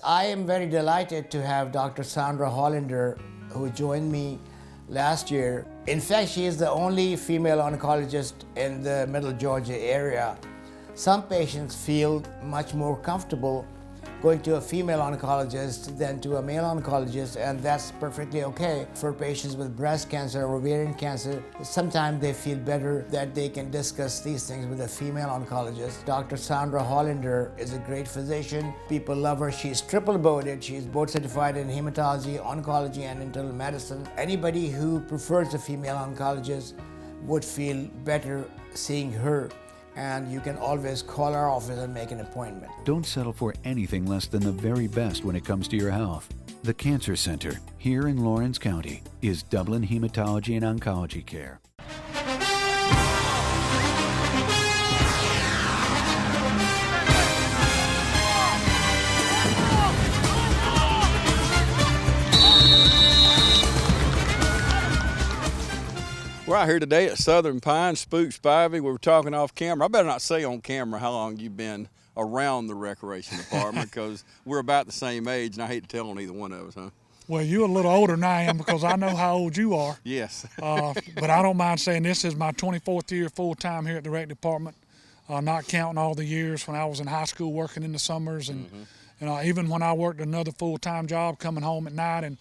I am very delighted to have Dr. Sandra Hollander, who joined me last year. In fact, she is the only female oncologist in the Middle Georgia area. Some patients feel much more comfortable going to a female oncologist than to a male oncologist, and that's perfectly okay. For patients with breast cancer or ovarian cancer, sometimes they feel better that they can discuss these things with a female oncologist. Dr. Sandra Hollander is a great physician. People love her. She's triple boarded. She's board certified in hematology, oncology, and internal medicine. Anybody who prefers a female oncologist would feel better seeing her. And you can always call our office and make an appointment. Don't settle for anything less than the very best when it comes to your health. The Cancer Center, here in Lawrence County, is Dublin Hematology and Oncology Care. We're out here today at Southern Pine, Spook Spivey. We were talking off camera. I better not say on camera how long you've been around the recreation department because we're about the same age, and I hate to tell on either one of us, huh? Well, you're a little older than I am because I know how old you are. Yes. But I don't mind saying this is my 24th year full-time here at the rec department, not counting all the years when I was in high school working in the summers and even when I worked another full-time job coming home at night and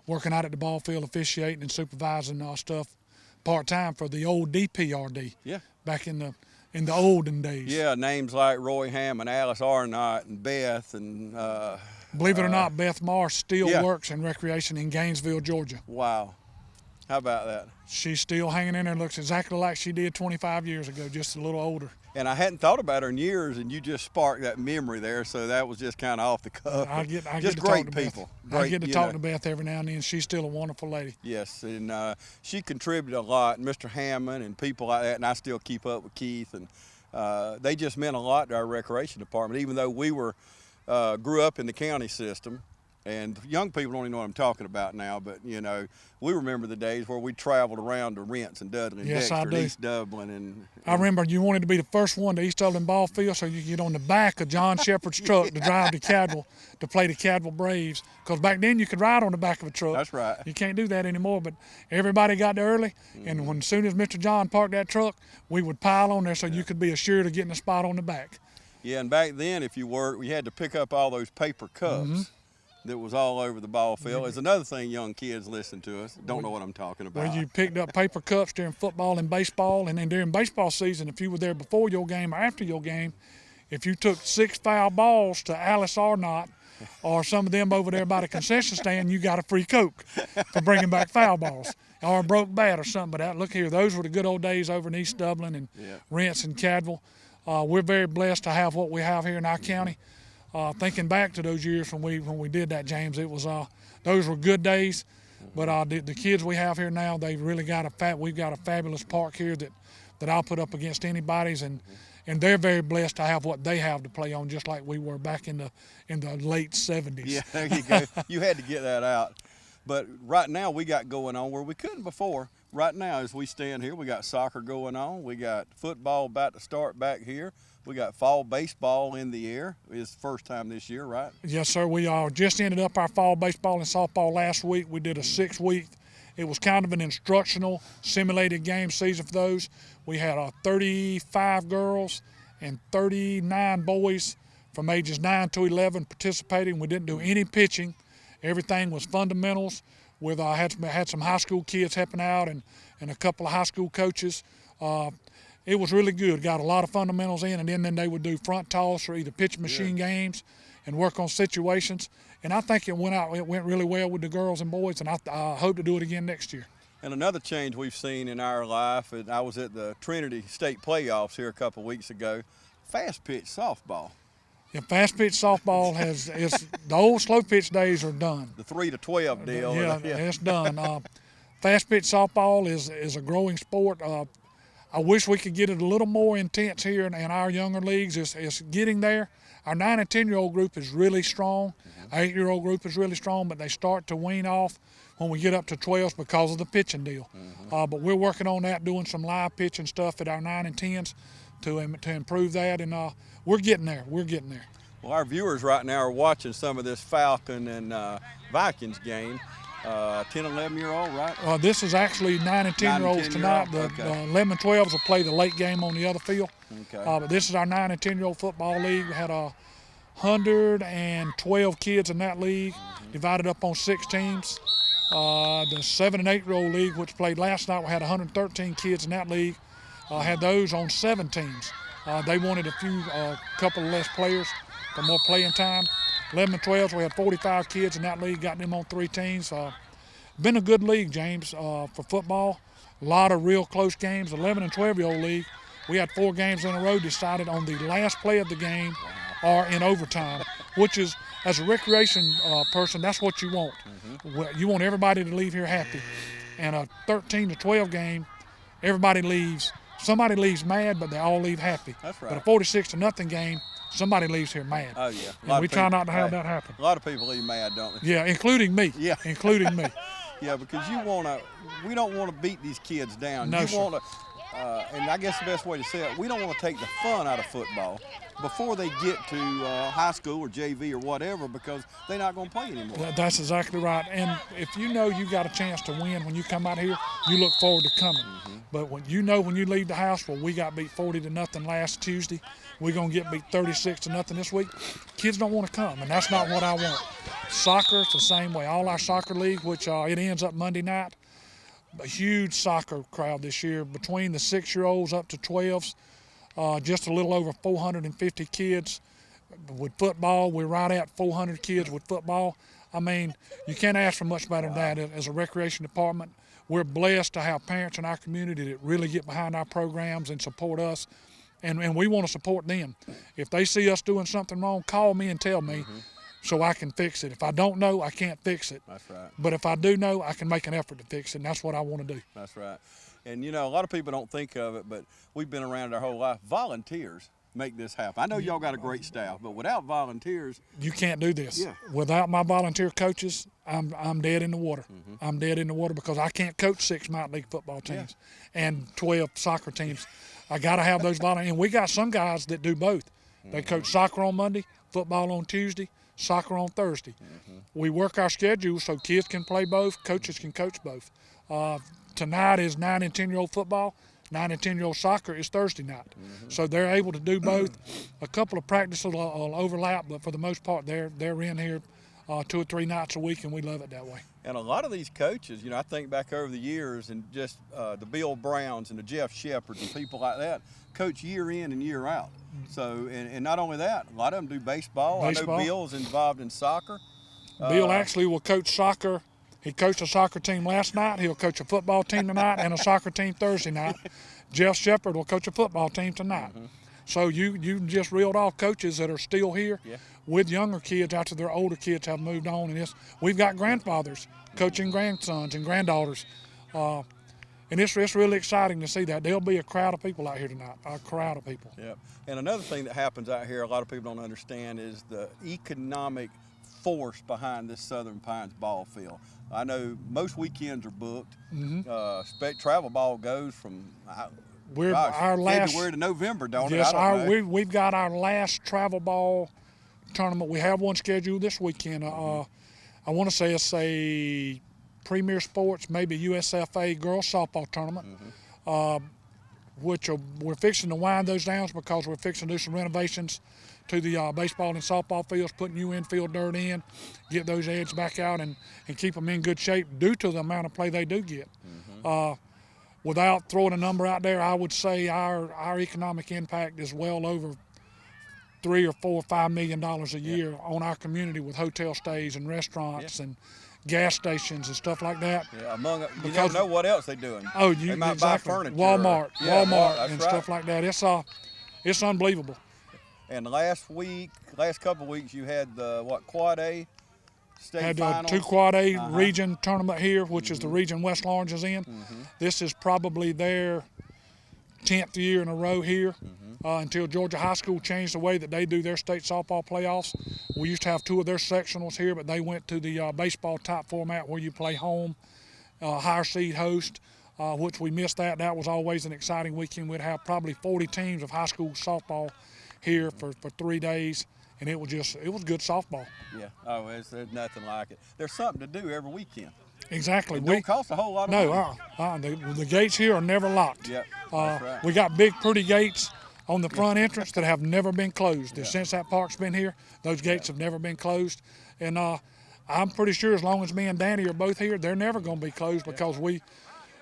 working out at the ball field officiating and supervising stuff part-time for the old DPRD. Yeah. Back in the olden days. Yeah, names like Roy Hamm and Alice Arnott and Beth and believe it or not, Beth Marsh still works in recreation in Gainesville, Georgia. Wow. How about that? She's still hanging in there, looks exactly like she did 25 years ago, just a little older. And I hadn't thought about her in years, and you just sparked that memory there, so that was just kind of off the cuff. I get just to great talk to people. Beth. I get to talk to Beth every now and then. She's still a wonderful lady. Yes, and she contributed a lot, Mr. Hammond and people like that, and I still keep up with Keith, and they just meant a lot to our recreation department, even though we grew up in the county system. And young people don't even know what I'm talking about now, but, you know, we remember the days where we traveled around to Rents and Dudley and Yes, Dexter I and do. East Dublin. And I remember you wanted to be the first one to East Dublin ball field so you could get on the back of John Shepard's truck to drive to Cadwell to play the Cadwell Braves. Because back then you could ride on the back of a truck. That's right. You can't do that anymore, but everybody got there early, and as soon as Mr. John parked that truck, we would pile on there so you could be assured of getting a spot on the back. Yeah, and back then, if you worked, we had to pick up all those paper cups. That was all over the ball field. It's another thing young kids listen to us. Don't know what I'm talking about. Well, you picked up paper cups during football and baseball, and then during baseball season, if you were there before your game or after your game, if you took 6 foul balls to Alice Arnott or some of them over there by the concession stand, you got a free Coke for bringing back foul balls or a broke bat or something. But look here, those were the good old days over in East Dublin and Rents and Cadwell. We're very blessed to have what we have here in our county. Thinking back to those years when we did that, James, it was those were good days. But the kids we have here now, they've really got we've got a fabulous park here that I'll put up against anybody's, and they're very blessed to have what they have to play on, just like we were back in the late 70s. Yeah, there you go. You had to get that out. But right now we got going on where we couldn't before. Right now, as we stand here, we got soccer going on. We got football about to start back here. We got fall baseball in the air. It's the first time this year, right? Yes, sir. We just ended up our fall baseball and softball last week. We did a 6-week. It was kind of an instructional, simulated game season for those. We had 35 girls and 39 boys from ages 9 to 11 participating. We didn't do any pitching. Everything was fundamentals. With had some high school kids helping out and a couple of high school coaches. It was really good. Got a lot of fundamentals in, and then they would do front toss or either pitch machine games and work on situations. And I think it went really well with the girls and boys, and I hope to do it again next year. And another change we've seen in our life, and I was at the Trinity State playoffs here a couple of weeks ago, fast pitch softball. Yeah, fast pitch softball the old slow pitch days are done. The 3 to 12 deal. Yeah, it's done. Fast pitch softball is a growing sport. I wish we could get it a little more intense here in our younger leagues. It's getting there. Our 9 and 10-year-old group is really strong. Our 8-year-old group is really strong, but they start to wean off when we get up to 12s because of the pitching deal. But we're working on that, doing some live pitching stuff at our 9 and 10s to improve that, and we're getting there. We're getting there. Well, our viewers right now are watching some of this Falcon and Vikings game. 10, 11-year-old, right? This is actually 9 and 10-year-olds tonight. The Okay. 11 and 12s will play the late game on the other field. Okay. But this is our 9 and 10-year-old football league. We had 112 kids in that league, divided up on 6 teams. The 7 and 8-year-old league, which played last night, we had 113 kids in that league. Had those on 7 teams. They wanted a couple of less players for more playing time. 11 and 12s, we had 45 kids in that league, got them on 3 teams. Been a good league, James, for football. A lot of real close games. 11 and 12-year-old league, we had 4 games in a row decided on the last play of the game or in overtime, which is, as a recreation person, that's what you want. You want everybody to leave here happy. And a 13 to 12 game, everybody leaves. Somebody leaves mad, but they all leave happy. That's right. But a 46 to nothing game, somebody leaves here mad. Oh, yeah. And we try not to have that happen. A lot of people leave mad, don't they? Yeah, including me. Yeah. Including me. Yeah, because we don't want to beat these kids down. No, you sir. want to, and I guess the best way to say it, we don't want to take the fun out of football before they get to high school or JV or whatever, because they're not going to play anymore. That's exactly right. And if you know you got a chance to win when you come out here, you look forward to coming. But when you leave the house, well, we got beat 40 to nothing last Tuesday, we're going to get beat 36 to nothing this week, kids don't want to come, and that's not what I want. Soccer, it's the same way. All our soccer league, which it ends up Monday night, a huge soccer crowd this year, between the 6-year-olds up to 12s, just a little over 450 kids. With football, we're right at 400 kids with football. I mean, you can't ask for much better than that. As a recreation department, we're blessed to have parents in our community that really get behind our programs and support us, and we want to support them. If they see us doing something wrong, call me and tell me so I can fix it. If I don't know, I can't fix it. That's right. But if I do know, I can make an effort to fix it, and that's what I want to do. That's right. And, a lot of people don't think of it, but we've been around it our whole life. Volunteers make this happen. I know y'all got a great staff, but without volunteers, you can't do this. Yeah. Without my volunteer coaches, I'm dead in the water. I'm dead in the water because I can't coach 6 Mountain League football teams and 12 soccer teams. I got to have those volunteers. And we got some guys that do both. They coach soccer on Monday, football on Tuesday, soccer on Thursday. We work our schedule so kids can play both, coaches can coach both. Tonight is 9 and 10-year-old football. 9 and 10-year-old soccer is Thursday night. So they're able to do both. A couple of practices will overlap, but for the most part, they're in here 2 or 3 nights a week, and we love it that way. and a lot of these coaches, I think back over the years and just the Bill Browns and the Jeff Shepherds and people like that, coach year in and year out. So, and not only that, a lot of them do baseball. I know Bill's involved in soccer. Bill actually will coach soccer. He coached a soccer team last night. He'll coach a football team tonight and a soccer team Thursday night. Jeff Shepard will coach a football team tonight. So you just reeled off coaches that are still here with younger kids after their older kids have moved on. And we've got grandfathers coaching grandsons and granddaughters. And it's really exciting to see that. There'll be a crowd of people out here tonight, a crowd of people. Yep. And another thing that happens out here, a lot of people don't understand, is the economic force behind this Southern Pines ball field. I know most weekends are booked. Travel ball goes from February to November, don't it? Yes, we've got our last travel ball tournament. We have one scheduled this weekend. I want to say it's a Premier Sports, maybe USFA girls softball tournament, which we're fixing to wind those down because we're fixing to do some renovations to the baseball and softball fields, putting new infield dirt in, get those edges back out, and keep them in good shape due to the amount of play they do get. Without throwing a number out there, I would say our economic impact is well over $3 or $4 or $5 million a year on our community with hotel stays and restaurants and gas stations and stuff like that. Yeah, you don't know what else they're doing. Oh, they might buy furniture. Walmart and right. stuff like that. It's unbelievable. And last couple of weeks, you had the Quad A state finals. 2 Quad A region tournament here, which is the region West Lawrence is in. This is probably their 10th year in a row here until Georgia High School changed the way that they do their state softball playoffs. We used to have 2 of their sectionals here, but they went to the baseball type format where you play home, higher seed host, which we missed that. That was always an exciting weekend. We'd have probably 40 teams of high school softball here for 3 days, and it was good softball. Yeah. Oh, there's nothing like it. There's something to do every weekend. Exactly. It don't cost a whole lot of money. The gates here are never locked. Yep, that's right. We got big, pretty gates on the front entrance that have never been closed. Yeah. Since that park's been here, those gates have never been closed. And I'm pretty sure as long as me and Danny are both here, they're never going to be closed because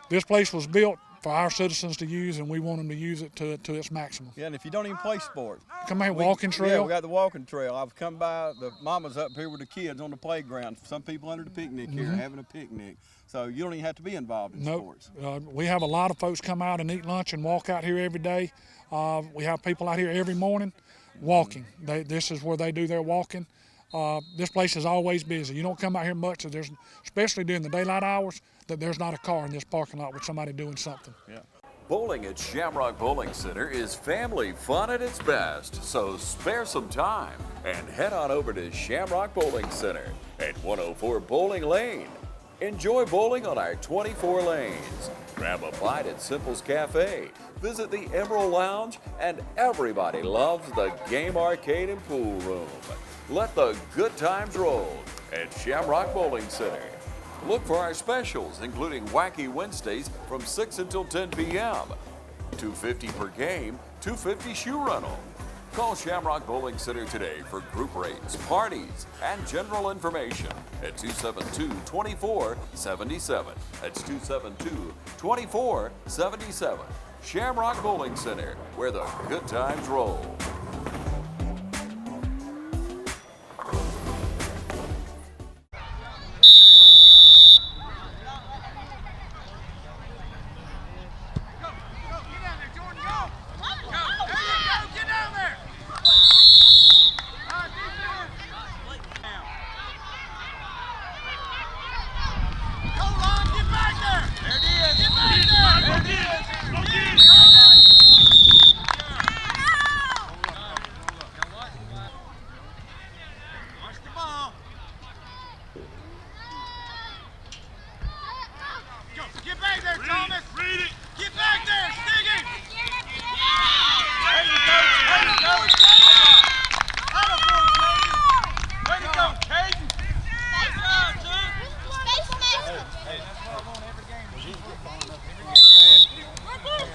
this place was built for our citizens to use, and we want them to use it to its maximum. Yeah, and if you don't even play sports. Come here, walking trail. Yeah, we got the walking trail. I've come by, the mamas up here with the kids on the playground. Some people under the picnic here having a picnic. So you don't even have to be involved in sports. We have a lot of folks come out and eat lunch and walk out here every day. We have people out here every morning walking. This is where they do their walking. This place is always busy. You don't come out here much, so especially during the daylight hours, that there's not a car in this parking lot with somebody doing something. Yeah. Bowling at Shamrock Bowling Center is family fun at its best, so spare some time and head on over to Shamrock Bowling Center at 104 Bowling Lane. Enjoy bowling on our 24 lanes. Grab a bite at Simple's Cafe. Visit the Emerald Lounge, and everybody loves the game arcade and pool room. Let the good times roll at Shamrock Bowling Center. Look for our specials, including Wacky Wednesdays from 6 until 10 p.m. $2.50 per game, $2.50 shoe rental. Call Shamrock Bowling Center today for group rates, parties, and general information at 272-2477. That's 272-2477. Shamrock Bowling Center, where the good times roll. Get back there, Thomas! Read it! Get back there! Stick it! There you go! There you go! Way to go, Caden! Nice job, Jim! Hey, that's what I want every game. Every game.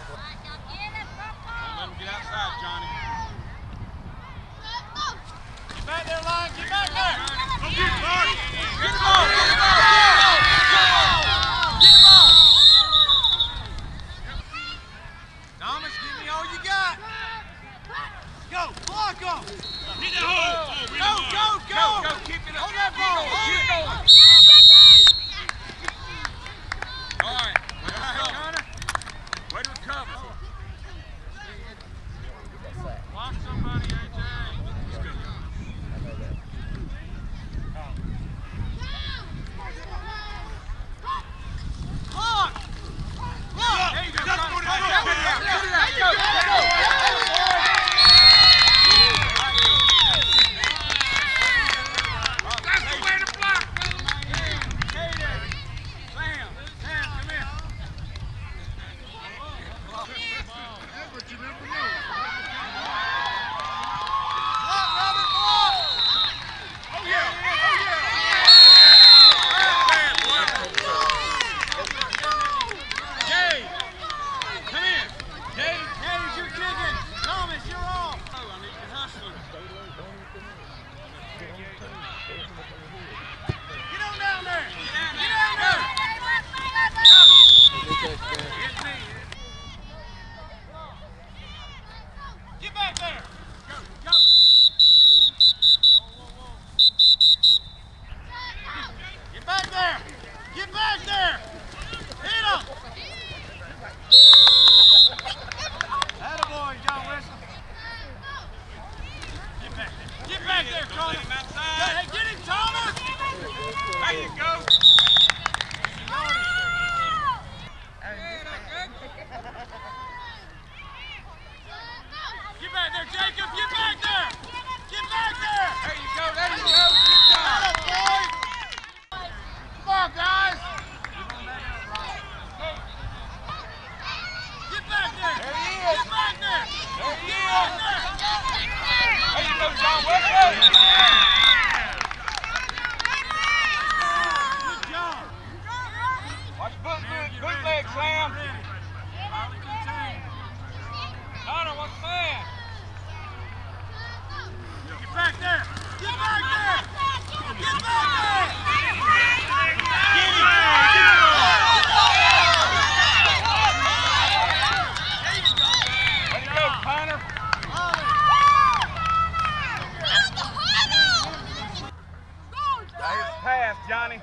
Johnny.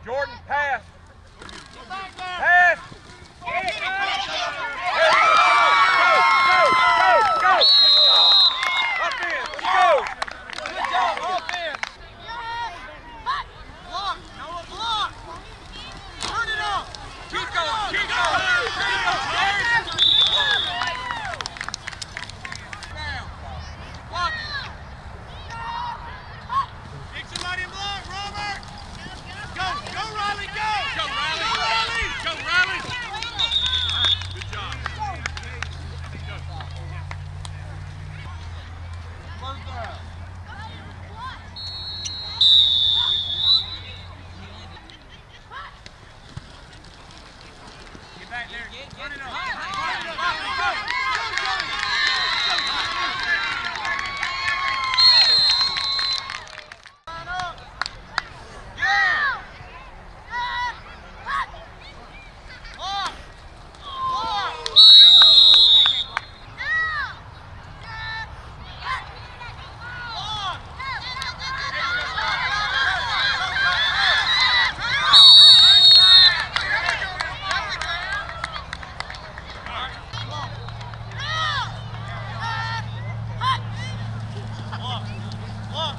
Jordan, pass. Pass. Go, go, go. Offense, let's go. Good job, offense. Block, Noah, block. Turn it up. Keep going, keep going. Block. Pick somebody and block, Robert. Go, go, Riley, go. Go, Riley. Go, Riley. Go, Riley. Good job. First down. Get back there. Turn it up. Turn it up. Go. Go, Johnny. Line up. Yeah. Block. Block.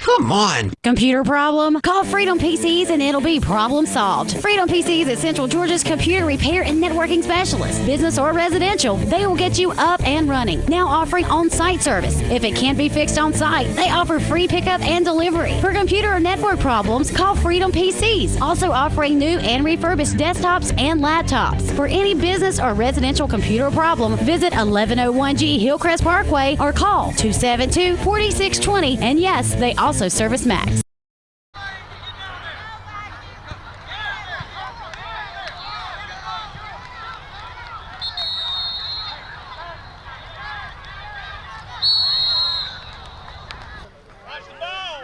Come on. Computer problem? Call Freedom PCs and it'll be problem solved. Freedom PCs is Central Georgia's computer repair and networking specialist. Business or residential, they will get you up and running. Now offering on-site service. If it can't be fixed on site, they offer free pickup and delivery. For computer or network problems, call Freedom PCs. Also offering new and refurbished desktops and laptops. For any business or residential computer problem, visit 1101G Hillcrest Parkway or call 272-4620. And yes, they also service Macs.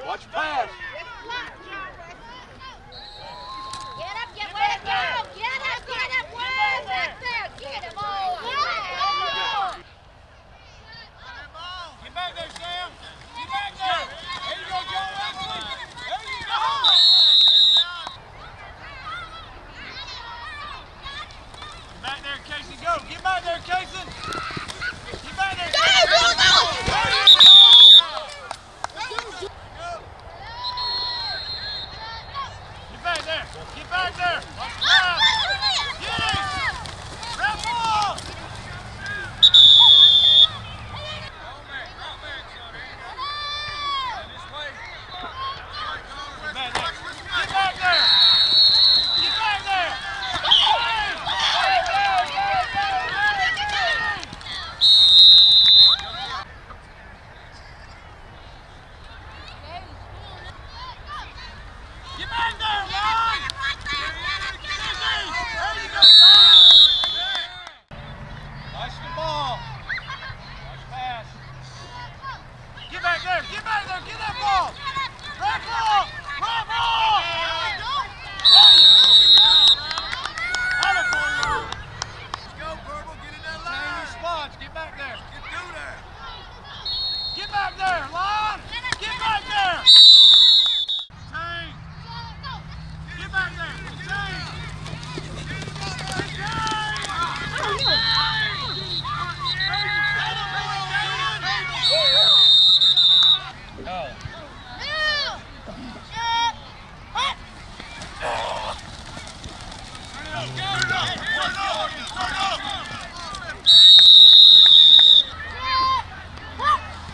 Watch the pass. Get up, get way to go! Get up, way back there! Get him all! Get back there, Sam. Get back there. There you go, Joe Wesley. There you go. Get back there, Casey. Go. Get back there, Casey. Get back there, Casey. Get back there. Get back there. Watch the pass. Get him. Red ball. Get back there! Get back there! Get back there, Ron! There you go, Tom! Watch the ball. Watch pass. Get back there! Get back there! Get that ball! Red ball! Red ball! Let's go, Purple. Get in that line. Change your spots. Get back there. Get through there. Get back there, Lon. Get back there. Change. Get back there. Change.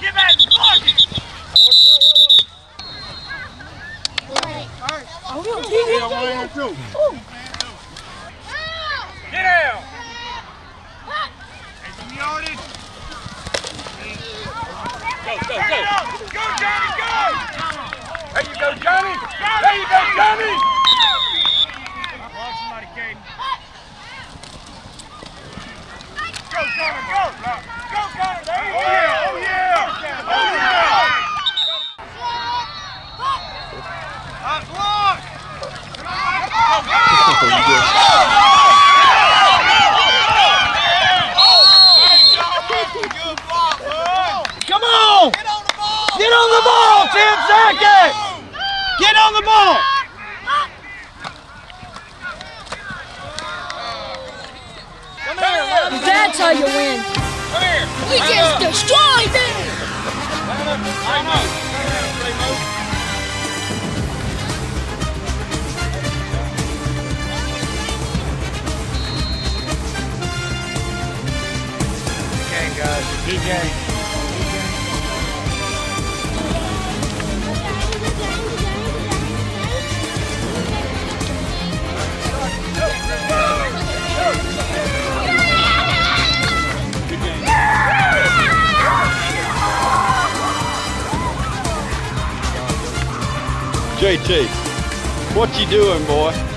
Get back and block it! Come on! Get on the ball, 10 seconds! Get on the ball! Come here, That's how you win. come here. We just destroyed them. Okay, guys. DJ. JT, what you doing, boy?